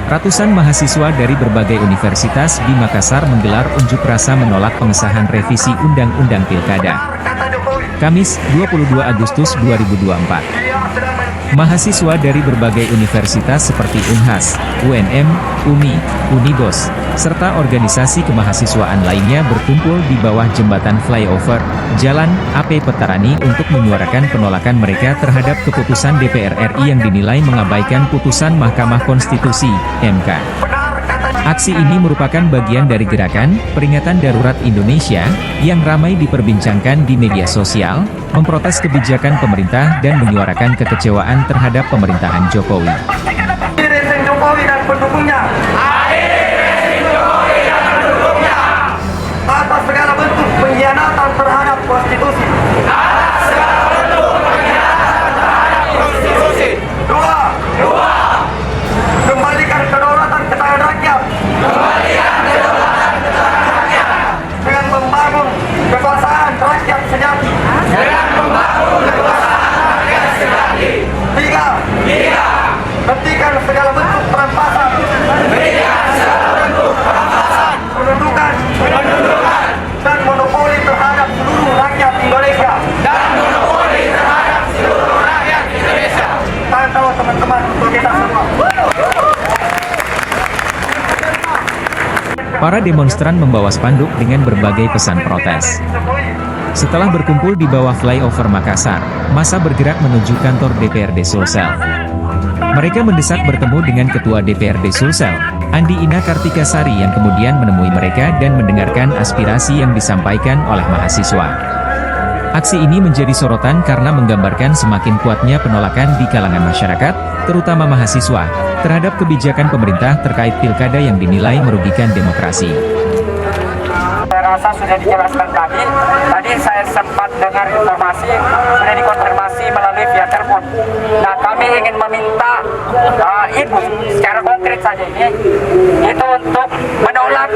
Ratusan mahasiswa dari berbagai universitas di Makassar menggelar unjuk rasa menolak pengesahan revisi Undang-Undang Pilkada. Kamis, 22 Agustus 2024. Mahasiswa dari berbagai universitas seperti Unhas, UNM, UMI, Unibos, serta organisasi kemahasiswaan lainnya berkumpul di bawah jembatan flyover, Jalan AP Petarani untuk menyuarakan penolakan mereka terhadap keputusan DPR RI yang dinilai mengabaikan putusan Mahkamah Konstitusi, MK. Aksi ini merupakan bagian dari gerakan Peringatan Darurat Indonesia yang ramai diperbincangkan di media sosial, memprotes kebijakan pemerintah dan menyuarakan kekecewaan terhadap pemerintahan Jokowi. Jokowi dan pendukungnya. Atas segala bentuk pengkhianatan terhadap konstitusi. Dua. Kembalikan kedaulatan kekayaan rakyat. Dengan membangun kekuasaan rakyat sejati. Tiga. Hentikan segala bentuk perampasan. Penundukan. Dan monopoli terhadap seluruh rakyat Indonesia. Tahan tahu teman-teman untuk kita semua. Para demonstran membawa spanduk dengan berbagai pesan protes. Setelah berkumpul di bawah flyover Makassar, massa bergerak menuju kantor DPRD Sulsel. Mereka mendesak bertemu dengan Ketua DPRD Sulsel, Andi Ina Kartikasari yang kemudian menemui mereka dan mendengarkan aspirasi yang disampaikan oleh mahasiswa. Aksi ini menjadi sorotan karena menggambarkan semakin kuatnya penolakan di kalangan masyarakat, terutama mahasiswa, terhadap kebijakan pemerintah terkait pilkada yang dinilai merugikan demokrasi. Saya rasa sudah dijelaskan tadi saya sempat dengar informasi, sudah dikonfirmasi melalui via telepon. Nah, kami ingin meminta Ibu secara konkret saja ini, itu untuk menolak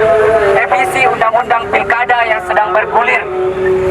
revisi Undang-Undang Pilkada yang sedang bergulir.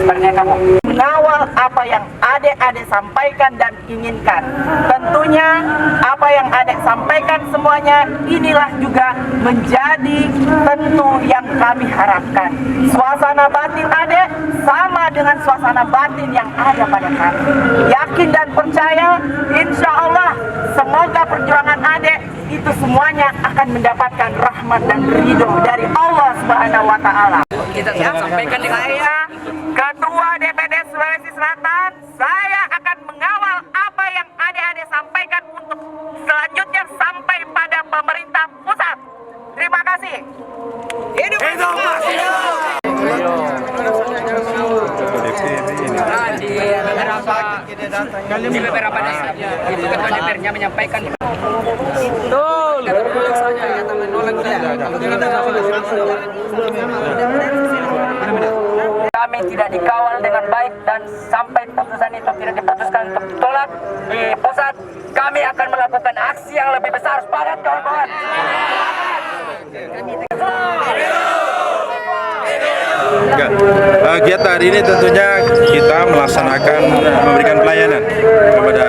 Seperti itu, Bu. Mengawal apa yang adik-adik sampaikan dan inginkan. Tentunya apa yang adik sampaikan semuanya inilah juga menjadi tentu yang kami harapkan. Suasana batin adik sama dengan suasana batin yang ada pada kami. Yakin dan percaya, insya Allah semoga perjuangan adik itu semuanya akan mendapatkan rahmat dan ridho dari Allah Subhanahu wa Ta'ala. Kita sudah sampaikan dengan Saya, Ketua DPD Sulawesi Selatan, saya akan mengawal apa yang adik-adik sampaikan untuk selanjutnya sampai pada pemerintah pusat. Terima kasih. Hidup di beberapa daerah itu Ketua DPR-nya menyampaikan kami tidak dikawal dengan baik dan sampai putusan itu tidak diputuskan untuk tolak di pusat, kami akan melakukan aksi yang lebih besar. Sepakat kawan-kawan? Kegiatan hari ini tentunya kita melaksanakan memberikan pelayanan kepada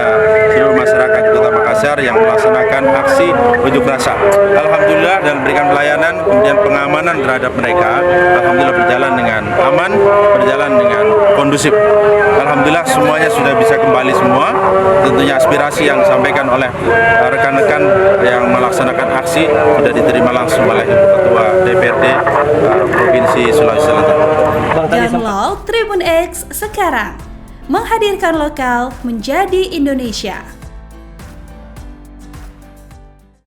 seluruh masyarakat Kota Makassar yang melaksanakan aksi unjuk rasa. Alhamdulillah dan memberikan pelayanan, kemudian pengamanan terhadap mereka, alhamdulillah berjalan dengan aman, berjalan dengan kondusif. Alhamdulillah semuanya sudah bisa kembali semua. Tentunya aspirasi yang disampaikan oleh rekan-rekan yang melaksanakan aksi sudah diterima langsung oleh Ketua DPRD Provinsi Sulawesi Selatan. Download Tribun X sekarang, menghadirkan lokal menjadi Indonesia.